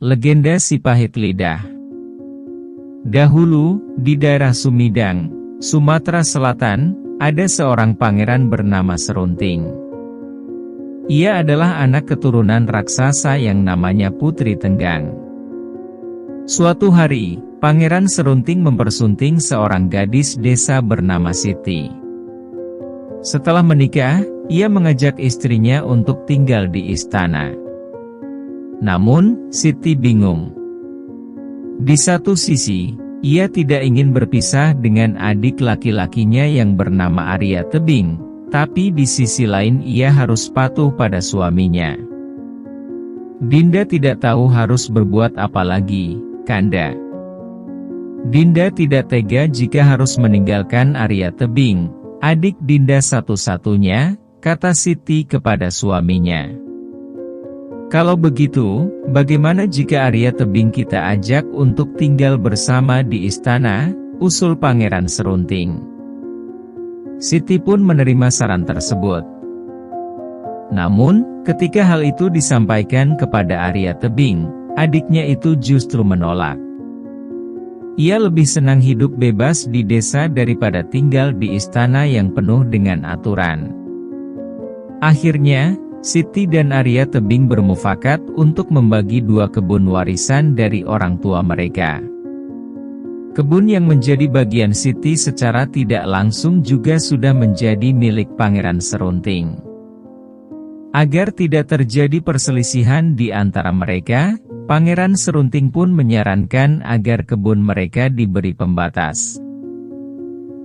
Legenda si pahit lidah. Dahulu, di daerah Sumedang, Sumatera Selatan, ada seorang pangeran bernama Serunting. Ia adalah anak keturunan raksasa yang namanya Putri Tenggang. Suatu hari, Pangeran Serunting mempersunting seorang gadis desa bernama Siti. Setelah menikah, ia mengajak istrinya untuk tinggal di istana. Namun, Siti bingung. Di satu sisi, ia tidak ingin berpisah dengan adik laki-lakinya yang bernama Arya Tebing, tapi di sisi lain ia harus patuh pada suaminya. Dinda tidak tahu harus berbuat apa lagi, Kanda. Dinda tidak tega jika harus meninggalkan Arya Tebing, adik Dinda satu-satunya, kata Siti kepada suaminya. Kalau begitu, bagaimana jika Arya Tebing kita ajak untuk tinggal bersama di istana, usul Pangeran Serunting. Siti pun menerima saran tersebut. Namun, ketika hal itu disampaikan kepada Arya Tebing, adiknya itu justru menolak. Ia lebih senang hidup bebas di desa daripada tinggal di istana yang penuh dengan aturan. Akhirnya, Siti dan Arya Tebing bermufakat untuk membagi 2 kebun warisan dari orang tua mereka. Kebun yang menjadi bagian Siti secara tidak langsung juga sudah menjadi milik Pangeran Serunting. Agar tidak terjadi perselisihan di antara mereka, Pangeran Serunting pun menyarankan agar kebun mereka diberi pembatas.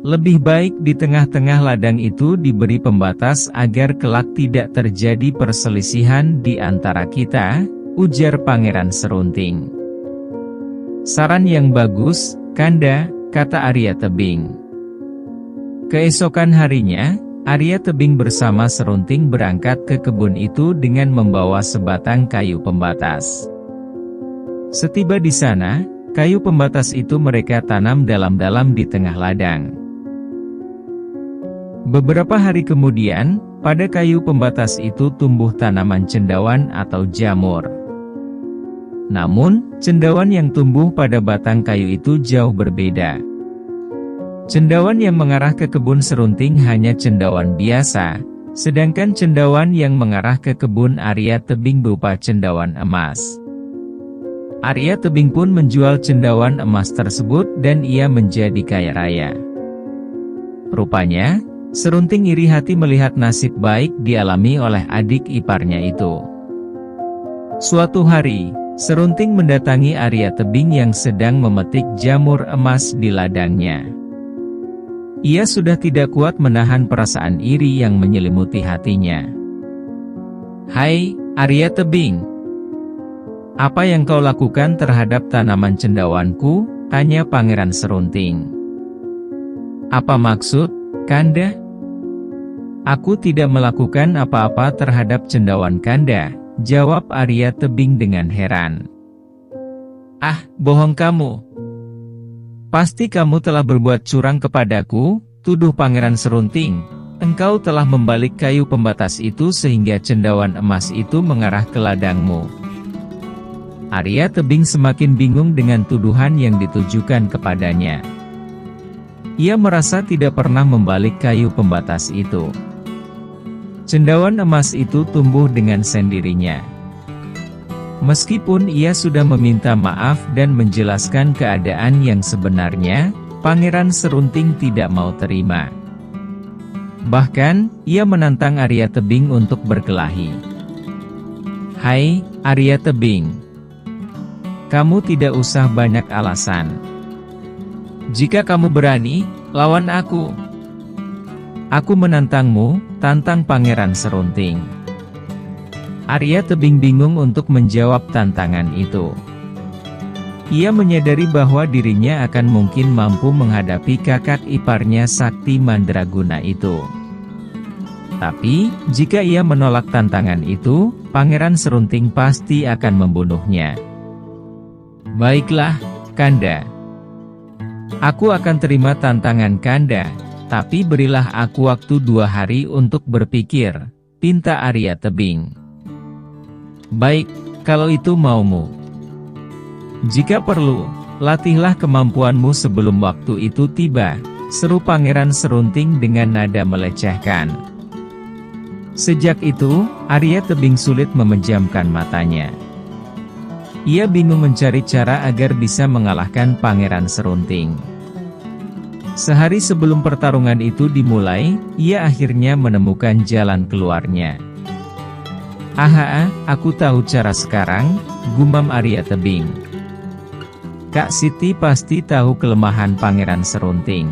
Lebih baik di tengah-tengah ladang itu diberi pembatas agar kelak tidak terjadi perselisihan di antara kita, ujar Pangeran Serunting. Saran yang bagus, Kanda, kata Arya Tebing. Keesokan harinya, Arya Tebing bersama Serunting berangkat ke kebun itu dengan membawa sebatang kayu pembatas. Setiba di sana, kayu pembatas itu mereka tanam dalam-dalam di tengah ladang. Beberapa hari kemudian, pada kayu pembatas itu tumbuh tanaman cendawan atau jamur. Namun, cendawan yang tumbuh pada batang kayu itu jauh berbeda. Cendawan yang mengarah ke kebun Serunting hanya cendawan biasa, sedangkan cendawan yang mengarah ke kebun Arya Tebing berupa cendawan emas. Arya Tebing pun menjual cendawan emas tersebut dan ia menjadi kaya raya. Rupanya, Serunting iri hati melihat nasib baik dialami oleh adik iparnya itu. Suatu hari, Serunting mendatangi Arya Tebing yang sedang memetik jamur emas di ladangnya. Ia sudah tidak kuat menahan perasaan iri yang menyelimuti hatinya. "Hai, Arya Tebing. Apa yang kau lakukan terhadap tanaman cendawanku?" tanya Pangeran Serunting. "Apa maksud, Kanda?" "Aku tidak melakukan apa-apa terhadap cendawan Kanda," jawab Arya Tebing dengan heran. "Ah, bohong kamu. Pasti kamu telah berbuat curang kepadaku," tuduh Pangeran Serunting. "Engkau telah membalik kayu pembatas itu sehingga cendawan emas itu mengarah ke ladangmu." Arya Tebing semakin bingung dengan tuduhan yang ditujukan kepadanya. Ia merasa tidak pernah membalik kayu pembatas itu. Cendawan emas itu tumbuh dengan sendirinya. Meskipun ia sudah meminta maaf dan menjelaskan keadaan yang sebenarnya, Pangeran Serunting tidak mau terima. Bahkan, ia menantang Arya Tebing untuk berkelahi. "Hai, Arya Tebing. Kamu tidak usah banyak alasan. Jika kamu berani, lawan aku. Aku menantangmu," tantang Pangeran Serunting. Arya Tebing bingung untuk menjawab tantangan itu. Ia menyadari bahwa dirinya akan mungkin mampu menghadapi kakak iparnya Sakti Mandraguna itu. Tapi, jika ia menolak tantangan itu, Pangeran Serunting pasti akan membunuhnya. "Baiklah, Kanda. Aku akan terima tantangan Kanda. Tapi berilah aku waktu 2 hari untuk berpikir," pinta Arya Tebing. "Baik, kalau itu maumu. Jika perlu, latihlah kemampuanmu sebelum waktu itu tiba, seru Pangeran Serunting dengan nada melecehkan. Sejak itu, Arya Tebing sulit memejamkan matanya. Ia bingung mencari cara agar bisa mengalahkan Pangeran Serunting. Sehari sebelum pertarungan itu dimulai, ia akhirnya menemukan jalan keluarnya. "Aha, aku tahu cara sekarang," gumam Arya Tebing. "Kak Siti pasti tahu kelemahan Pangeran Serunting."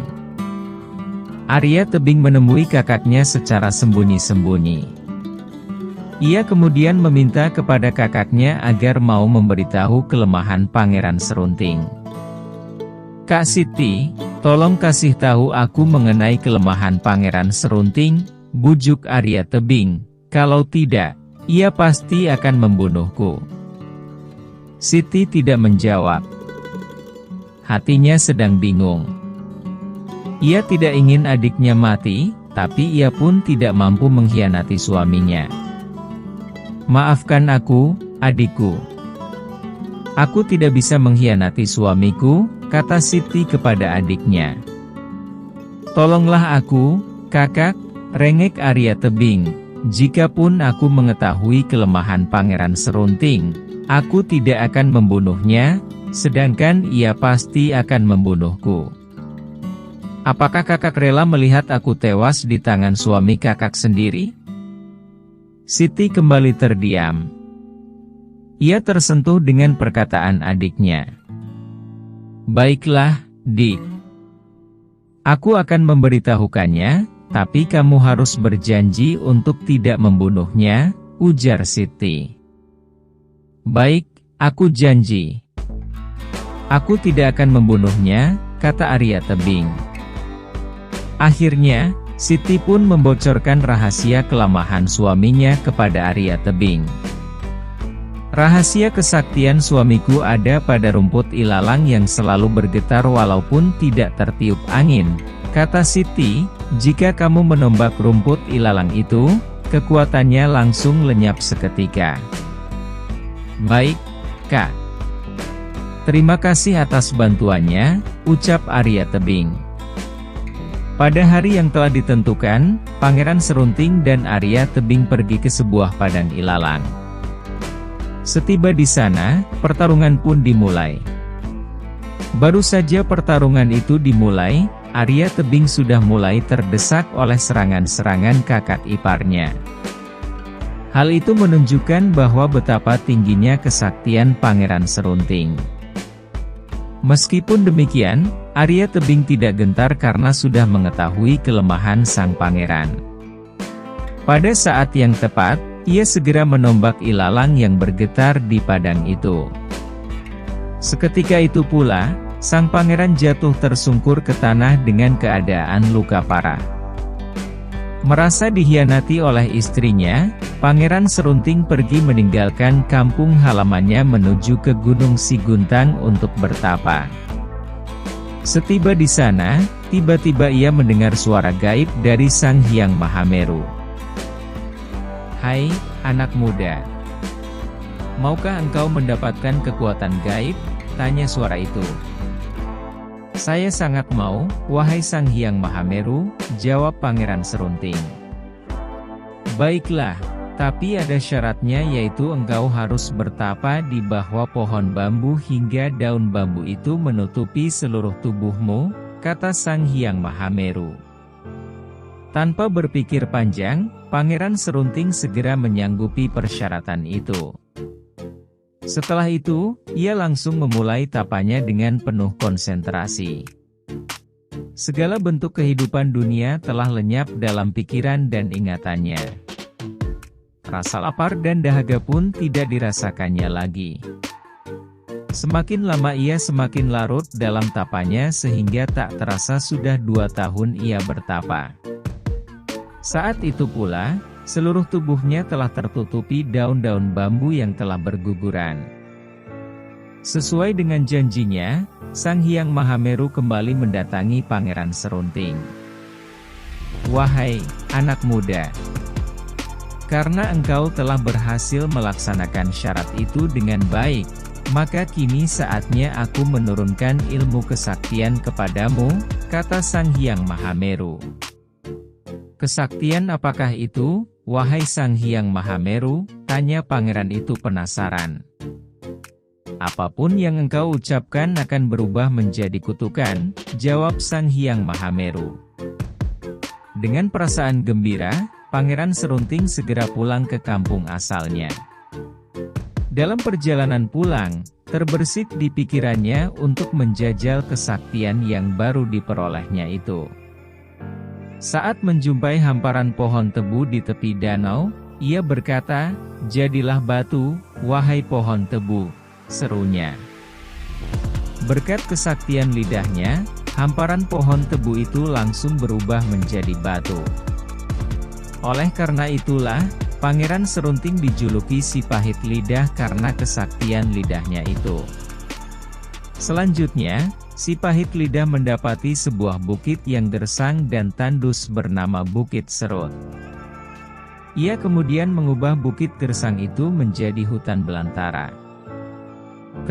Arya Tebing menemui kakaknya secara sembunyi-sembunyi. Ia kemudian meminta kepada kakaknya agar mau memberitahu kelemahan Pangeran Serunting. "Kak Siti, tolong kasih tahu aku mengenai kelemahan Pangeran Serunting," bujuk Arya Tebing. "Kalau tidak, ia pasti akan membunuhku." Siti tidak menjawab. Hatinya sedang bingung. Ia tidak ingin adiknya mati, tapi ia pun tidak mampu mengkhianati suaminya. "Maafkan aku, adikku. Aku tidak bisa mengkhianati suamiku," kata Siti kepada adiknya. "Tolonglah aku, kakak," rengek Arya Tebing. "Jikapun aku mengetahui kelemahan Pangeran Serunting, aku tidak akan membunuhnya, sedangkan ia pasti akan membunuhku. Apakah kakak rela melihat aku tewas di tangan suami kakak sendiri?" Siti kembali terdiam. Ia tersentuh dengan perkataan adiknya. "Baiklah, Dik. Aku akan memberitahukannya, tapi kamu harus berjanji untuk tidak membunuhnya," ujar Siti. "Baik, aku janji. Aku tidak akan membunuhnya," kata Arya Tebing. Akhirnya, Siti pun membocorkan rahasia kelemahan suaminya kepada Arya Tebing. "Rahasia kesaktian suamiku ada pada rumput ilalang yang selalu bergetar walaupun tidak tertiup angin," kata Siti. "Jika kamu menombak rumput ilalang itu, kekuatannya langsung lenyap seketika." "Baik, Kak. Terima kasih atas bantuannya," ucap Arya Tebing. Pada hari yang telah ditentukan, Pangeran Serunting dan Arya Tebing pergi ke sebuah padang ilalang. Setiba di sana, pertarungan pun dimulai. Baru saja pertarungan itu dimulai, Arya Tebing sudah mulai terdesak oleh serangan-serangan kakak iparnya. Hal itu menunjukkan bahwa betapa tingginya kesaktian Pangeran Serunting. Meskipun demikian, Arya Tebing tidak gentar karena sudah mengetahui kelemahan sang pangeran. Pada saat yang tepat, ia segera menombak ilalang yang bergetar di padang itu. Seketika itu pula, sang pangeran jatuh tersungkur ke tanah dengan keadaan luka parah. Merasa dikhianati oleh istrinya, Pangeran Serunting pergi meninggalkan kampung halamannya menuju ke Gunung Siguntang untuk bertapa. Setiba di sana, tiba-tiba ia mendengar suara gaib dari Sang Hyang Mahameru. "Hai, anak muda. Maukah engkau mendapatkan kekuatan gaib?" tanya suara itu. "Saya sangat mau, wahai Sang Hyang Mahameru," jawab Pangeran Serunting. "Baiklah, tapi ada syaratnya, yaitu engkau harus bertapa di bawah pohon bambu hingga daun bambu itu menutupi seluruh tubuhmu," kata Sang Hyang Mahameru. Tanpa berpikir panjang, Pangeran Serunting segera menyanggupi persyaratan itu. Setelah itu, ia langsung memulai tapanya dengan penuh konsentrasi. Segala bentuk kehidupan dunia telah lenyap dalam pikiran dan ingatannya. Rasa lapar dan dahaga pun tidak dirasakannya lagi. Semakin lama ia semakin larut dalam tapanya sehingga tak terasa sudah 2 tahun ia bertapa. Saat itu pula, seluruh tubuhnya telah tertutupi daun-daun bambu yang telah berguguran. Sesuai dengan janjinya, Sang Hyang Mahameru kembali mendatangi Pangeran Serunting. "Wahai anak muda, karena engkau telah berhasil melaksanakan syarat itu dengan baik, Maka kini saatnya aku menurunkan ilmu kesaktian kepadamu, kata Sang Hyang Mahameru. Kesaktian apakah itu, wahai Sang Hyang Mahameru? Tanya pangeran itu penasaran. Apapun yang engkau ucapkan akan berubah menjadi kutukan, jawab Sang Hyang Mahameru. Dengan perasaan gembira, Pangeran Serunting segera pulang ke kampung asalnya. Dalam perjalanan pulang, terbersit di pikirannya untuk menjajal kesaktian yang baru diperolehnya itu. Saat menjumpai hamparan pohon tebu di tepi danau, ia berkata, "Jadilah batu, wahai pohon tebu," serunya. Berkat kesaktian lidahnya, hamparan pohon tebu itu langsung berubah menjadi batu. Oleh karena itulah, Pangeran Serunting dijuluki si pahit lidah karena kesaktian lidahnya itu. Selanjutnya, si pahit lidah mendapati sebuah bukit yang gersang dan tandus bernama Bukit Serut. Ia kemudian mengubah bukit gersang itu menjadi hutan belantara.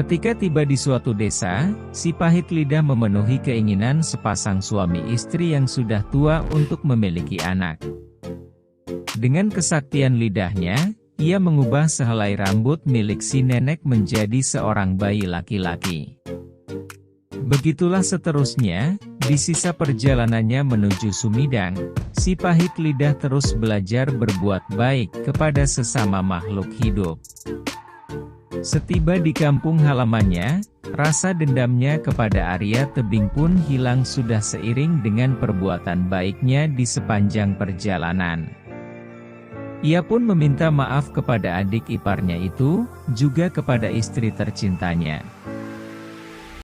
Ketika tiba di suatu desa, si pahit lidah memenuhi keinginan sepasang suami istri yang sudah tua untuk memiliki anak. Dengan kesaktian lidahnya, ia mengubah sehelai rambut milik si nenek menjadi seorang bayi laki-laki. Begitulah seterusnya, di sisa perjalanannya menuju Sumedang, si pahit lidah terus belajar berbuat baik kepada sesama makhluk hidup. Setiba di kampung halamannya, rasa dendamnya kepada Arya Tebing pun hilang sudah seiring dengan perbuatan baiknya di sepanjang perjalanan. Ia pun meminta maaf kepada adik iparnya itu, juga kepada istri tercintanya.